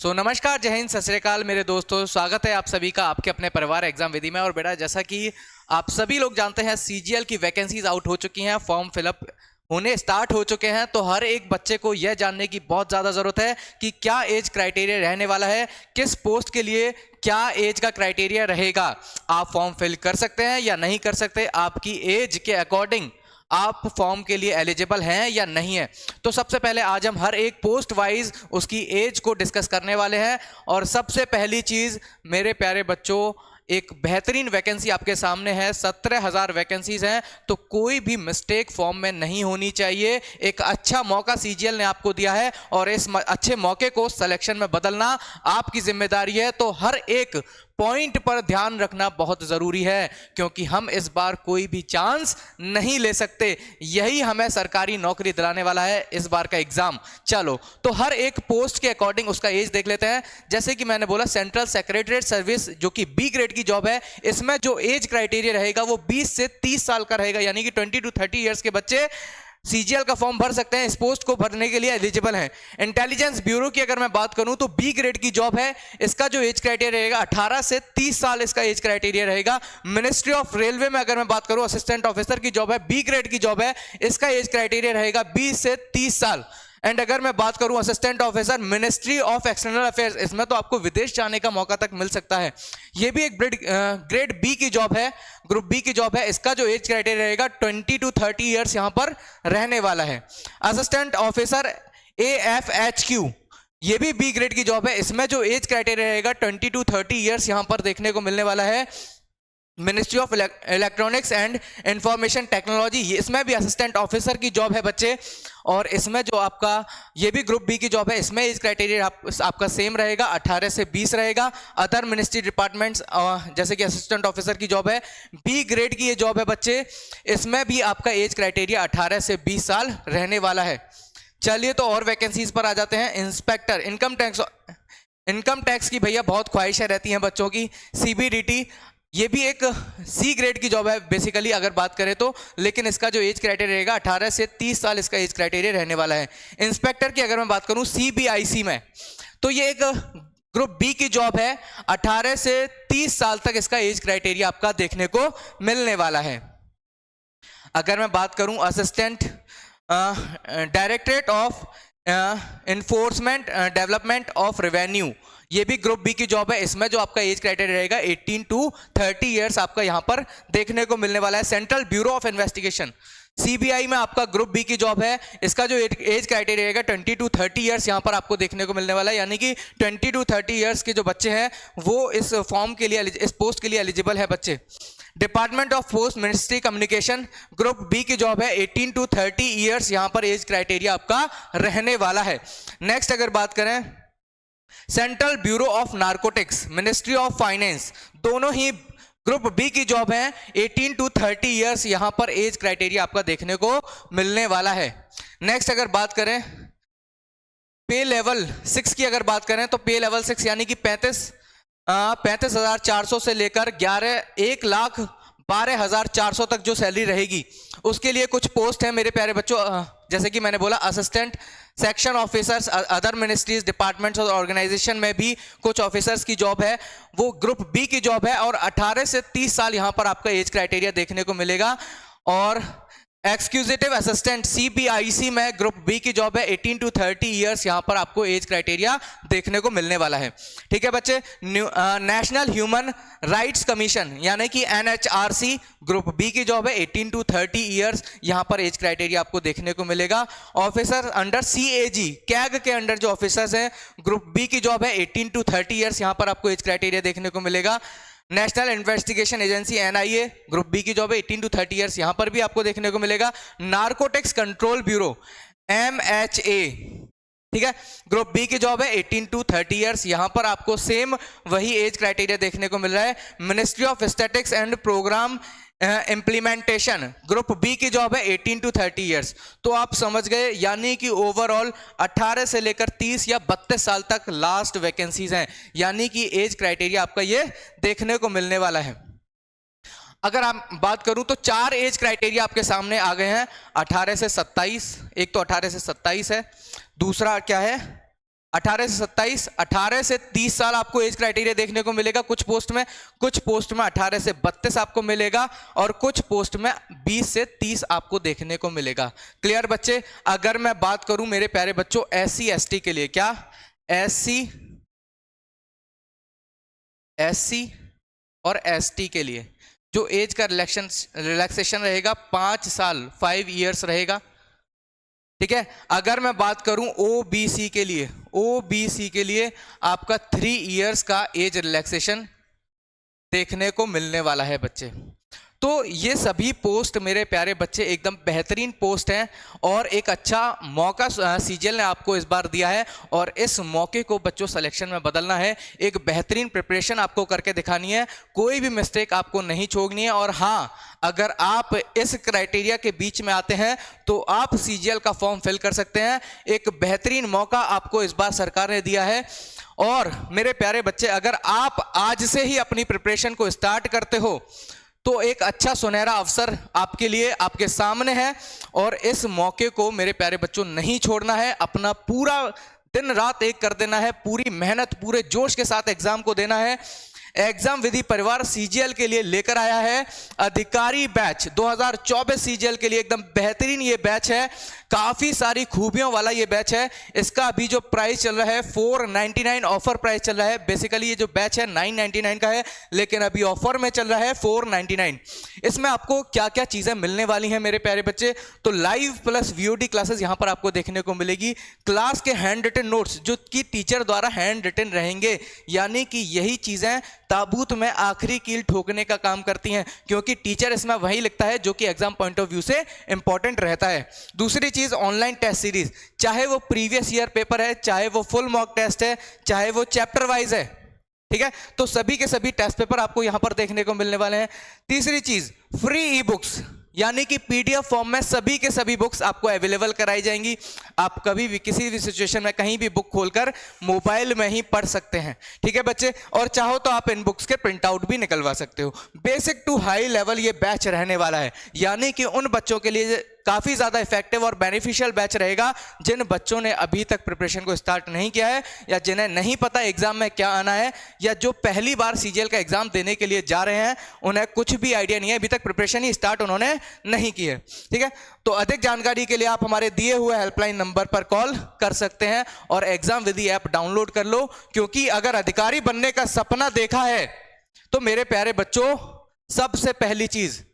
नमस्कार, जय हिंद, सत श्री अकाल मेरे दोस्तों। स्वागत है आप सभी का आपके अपने परिवार एग्जाम विधि में। और बेटा, जैसा कि आप सभी लोग जानते हैं, सीजीएल की वैकेंसीज आउट हो चुकी हैं, फॉर्म फिलअप होने स्टार्ट हो चुके हैं। तो हर एक बच्चे को यह जानने की बहुत ज़्यादा ज़रूरत है कि क्या एज क्राइटेरिया रहने वाला है, किस पोस्ट के लिए क्या एज का क्राइटेरिया रहेगा। आप फॉर्म फिल कर सकते हैं या नहीं कर सकते, आपकी एज के अकॉर्डिंग आप फॉर्म के लिए एलिजिबल हैं या नहीं है। तो सबसे पहले आज हम हर एक पोस्ट वाइज उसकी एज को डिस्कस करने वाले हैं। और सबसे पहली चीज़ मेरे प्यारे बच्चों, एक बेहतरीन वैकेंसी आपके सामने है। 17,000 वैकेंसीज हैं, तो कोई भी मिस्टेक फॉर्म में नहीं होनी चाहिए। एक अच्छा मौका सीजीएल ने आपको दिया है और इस अच्छे मौके को सिलेक्शन में बदलना आपकी जिम्मेदारी है। तो हर एक पॉइंट पर ध्यान रखना बहुत जरूरी है, क्योंकि हम इस बार कोई भी चांस नहीं ले सकते। यही हमें सरकारी नौकरी दिलाने वाला है इस बार का एग्जाम। चलो, तो हर एक पोस्ट के अकॉर्डिंग उसका एज देख लेते हैं। जैसे कि मैंने बोला, सेंट्रल सेक्रेटरीट सर्विस जो कि बी ग्रेड की जॉब है, इसमें जो एज क्राइटेरिया रहेगा वो 20 से 30 साल का रहेगा, यानी कि 20 to 30 ईयर्स के बच्चे सीजीएल का फॉर्म भर सकते हैं। इस पोस्ट को भरने के लिए एलिजिबल हैं। इंटेलिजेंस ब्यूरो की अगर मैं बात करूं तो बी ग्रेड की जॉब है, इसका जो एज क्राइटेरिया रहेगा 18 से 30 साल इसका एज क्राइटेरिया रहेगा। मिनिस्ट्री ऑफ रेलवे में अगर मैं बात करूं, असिस्टेंट ऑफिसर की जॉब है, बी ग्रेड की जॉब है, इसका एज क्राइटेरिया रहेगा 20 से 30 साल। एंड अगर मैं बात करूं assistant officer ministry of external affairs, इसमें तो आपको विदेश जाने का मौका तक मिल सकता है। ये भी एक ग्रेड बी की जॉब है, ग्रुप बी की जॉब है। इसका जो एज क्राइटेरिया रहेगा 20 to 30 ईयर्स यहां पर रहने वाला है। असिस्टेंट ऑफिसर AFHQ, ये भी बी ग्रेड की जॉब है। इसमें जो एज क्राइटेरिया रहेगा 20 to 30 ईयर्स यहां पर देखने को मिलने वाला है। Ministry of electronics and information technology, इसमें भी असिस्टेंट ऑफिसर की जॉब है बच्चे। और इसमें जो आपका ये भी ग्रुप बी की जॉब है, इसमें एज क्राइटेरिया आपका सेम रहेगा, 18 से 20 रहेगा। अदर मिनिस्ट्री डिपार्टमेंट्स जैसे कि असिस्टेंट ऑफिसर की जॉब है, बी ग्रेड की ये जॉब है बच्चे, इसमें भी आपका एज क्राइटेरिया 18 से 20 साल रहने वाला है। चलिए, तो और वैकेंसीज पर आ जाते हैं। इंस्पेक्टर इनकम टैक्स की भैया बहुत ख्वाहिशें रहती हैं बच्चों की। CBDT, ये भी एक सी ग्रेड की जॉब है बेसिकली अगर बात करें तो, लेकिन इसका जो एज क्राइटेरिया रहेगा 18 से 30 साल इसका एज क्राइटेरिया रहने वाला है। इंस्पेक्टर की अगर मैं बात करूं CBIC में, तो ये एक ग्रुप बी की जॉब है, 18 से 30 साल तक इसका एज क्राइटेरिया आपका देखने को मिलने वाला है। अगर मैं बात करूं assistant directorate of enforcement development of revenue, ये भी ग्रुप बी की जॉब है। इसमें जो आपका एज क्राइटेरिया रहेगा 18 to 30 ईयर्स आपका यहां पर देखने को मिलने वाला है। Central bureau of investigation CBI में आपका ग्रुप बी की जॉब है, इसका जो एज क्राइटेरिया रहेगा 20 to 30 ईयर्स यहां पर आपको देखने को मिलने वाला है। यानी कि 20 to 30 ईयर्स के जो बच्चे हैं वो इस फॉर्म के लिए, इस पोस्ट के लिए एलिजिबल है बच्चे। Department of post ministry communication, group B की जॉब है, 18 to 30 ईयर्स यहां पर एज क्राइटेरिया आपका रहने वाला है। नेक्स्ट अगर बात करें central bureau of narcotics, ministry of finance, दोनों ही ग्रुप बी की जॉब है, 18 to 30 ईयर्स यहां पर एज क्राइटेरिया आपका देखने को मिलने वाला है। नेक्स्ट अगर बात करें पे लेवल 6 की, अगर बात करें तो पे लेवल 6 यानी कि 35,400 से लेकर 1,12,400 तक जो सैलरी रहेगी, उसके लिए कुछ पोस्ट है मेरे प्यारे बच्चों। जैसे कि मैंने बोला, assistant section officers other ministries departments और ऑर्गेनाइजेशन में भी कुछ ऑफिसर्स की जॉब है, वो ग्रुप बी की जॉब है। और 18 से 30 साल यहां पर आपका एज क्राइटेरिया देखने को मिलेगा। और एक्सक्यूजेटिव असिस्टेंट CBIC में ग्रुप बी की जॉब है, 18 to 30 ईयर्स यहां पर आपको एज क्राइटेरिया देखने को मिलने वाला है। ठीक है बच्चे। नेशनल ह्यूमन राइट्स कमीशन यानी कि NHRC, ग्रुप बी की जॉब है, 18 to 30 ईयर्स यहां पर एज क्राइटेरिया आपको देखने को मिलेगा। ऑफिसर अंडर CAG, कैग के अंडर जो ऑफिसर्स हैं, ग्रुप बी की जॉब है, 18 to 30 ईयर्स यहां पर आपको एज क्राइटेरिया देखने को मिलेगा। National investigation agency NIA, group B की जॉब है, 18 to 30 ईयर्स यहां पर भी आपको देखने को मिलेगा। नार्कोटिक्स कंट्रोल ब्यूरो MHA, ठीक है, ग्रुप बी की जॉब है, 18 to 30 ईयर्स यहां पर आपको सेम वही एज क्राइटेरिया देखने को मिल रहा है। Ministry of statistics and programme implementation, group B की जॉब है, 18 to 30 ईयर्स। तो आप समझ गए, यानी कि ओवरऑल 18 से लेकर 30 या 32 साल तक लास्ट वैकेंसीज हैं, यानी कि एज क्राइटेरिया आपका ये देखने को मिलने वाला है। अगर आप बात करूं तो 4 एज क्राइटेरिया आपके सामने आ गए हैं, 18 से 27, एक तो 18 से 27 है, दूसरा क्या है 18 से 27, 18 से 30 साल आपको एज क्राइटेरिया देखने को मिलेगा कुछ पोस्ट में, कुछ पोस्ट में 18 से 32 आपको मिलेगा और कुछ पोस्ट में 20 से 30 आपको देखने को मिलेगा। क्लियर बच्चे? अगर मैं बात करूं मेरे प्यारे बच्चों SC ST के लिए, क्या SC और ST के लिए जो एज का रिलैक्सेशन रहेगा 5 साल, 5 इयर्स रहेगा। ठीक है, अगर मैं बात करूं OBC के लिए आपका 3 इयर्स का एज रिलैक्सेशन देखने को मिलने वाला है बच्चे। तो ये सभी पोस्ट मेरे प्यारे बच्चे एकदम बेहतरीन पोस्ट हैं और एक अच्छा मौका CGL ने आपको इस बार दिया है और इस मौके को बच्चों सिलेक्शन में बदलना है। एक बेहतरीन प्रिपरेशन आपको करके दिखानी है, कोई भी मिस्टेक आपको नहीं छोड़नी है। और हाँ, अगर आप इस क्राइटेरिया के बीच में आते हैं तो आप CGL का फॉर्म फिल कर सकते हैं। एक बेहतरीन मौका आपको इस बार सरकार ने दिया है। और मेरे प्यारे बच्चे, अगर आप आज से ही अपनी प्रिपरेशन को स्टार्ट करते हो तो एक अच्छा सुनहरा अवसर आपके लिए आपके सामने है और इस मौके को मेरे प्यारे बच्चों नहीं छोड़ना है। अपना पूरा दिन रात एक कर देना है, पूरी मेहनत पूरे जोश के साथ एग्जाम को देना है। एग्जाम विधि परिवार CGL के लिए लेकर आया है अधिकारी बैच 2024 CGL के लिए एकदम बेहतरीन ये बैच है, काफी सारी खूबियों वाला ये बैच है। इसका अभी जो प्राइस चल रहा है 499 ऑफर प्राइस चल रहा है। बेसिकली ये जो बैच है 999 का है, लेकिन अभी ऑफर में चल रहा है 499। इसमें आपको क्या क्या चीजें मिलने वाली हैं मेरे प्यारे बच्चे? तो लाइव प्लस VOD क्लासेस यहां पर आपको देखने को मिलेगी। क्लास के हैंड रिटन नोट्स जो कि टीचर द्वारा हैंड रिटन रहेंगे, यानी कि यही चीजें ताबूत में आखिरी कील ठोकने का काम करती हैं, क्योंकि टीचर इसमें वही लिखता है जो कि एग्जाम पॉइंट ऑफ व्यू से इंपॉर्टेंट रहता है। दूसरी चीज ऑनलाइन टेस्ट सीरीज, चाहे वो प्रीवियस ईयर पेपर है, चाहे वो फुल मॉक टेस्ट है, चाहे वो चैप्टर वाइज है। ठीक है, तो सभी के सभी टेस्ट पेपर आपको यहां पर देखने को मिलने वाले हैं। तीसरी चीज फ्री ई बुक्स, यानी कि PDF फॉर्म में सभी के सभी बुक्स आपको अवेलेबल कराई जाएंगी। आप कभी भी किसी भी सिचुएशन में कहीं भी बुक खोलकर मोबाइल में ही पढ़ सकते हैं। ठीक है बच्चे, और चाहो तो आप इन बुक्स के प्रिंट आउट भी निकलवा सकते हो। बेसिक टू हाई लेवल ये बैच रहने वाला है, यानी कि उन बच्चों के लिए काफी ज्यादा इफेक्टिव और बेनिफिशियल बैच रहेगा जिन बच्चों ने अभी तक प्रिपरेशन को स्टार्ट नहीं किया है, या जिन्हें नहीं पता एग्जाम में क्या आना है, या जो पहली बार CGL का एग्जाम देने के लिए जा रहे हैं, उन्हें कुछ भी आइडिया नहीं है, अभी तक प्रिपरेशन ही स्टार्ट उन्होंने नहीं की है। ठीक है, तो अधिक जानकारी के लिए आप हमारे दिए हुए हेल्पलाइन नंबर पर कॉल कर सकते हैं और एग्जाम विधि ऐप डाउनलोड कर लो, क्योंकि अगर अधिकारी बनने का सपना देखा है तो मेरे प्यारे बच्चों, सबसे पहली चीज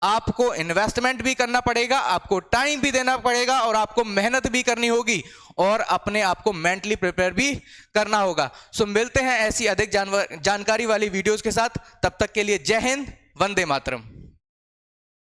आपको इन्वेस्टमेंट भी करना पड़ेगा, आपको टाइम भी देना पड़ेगा और आपको मेहनत भी करनी होगी और अपने आप को मेंटली प्रिपेयर भी करना होगा। सो मिलते हैं ऐसी अधिक जानकारी वाली वीडियोस के साथ, तब तक के लिए जय हिंद, वंदे मातरम।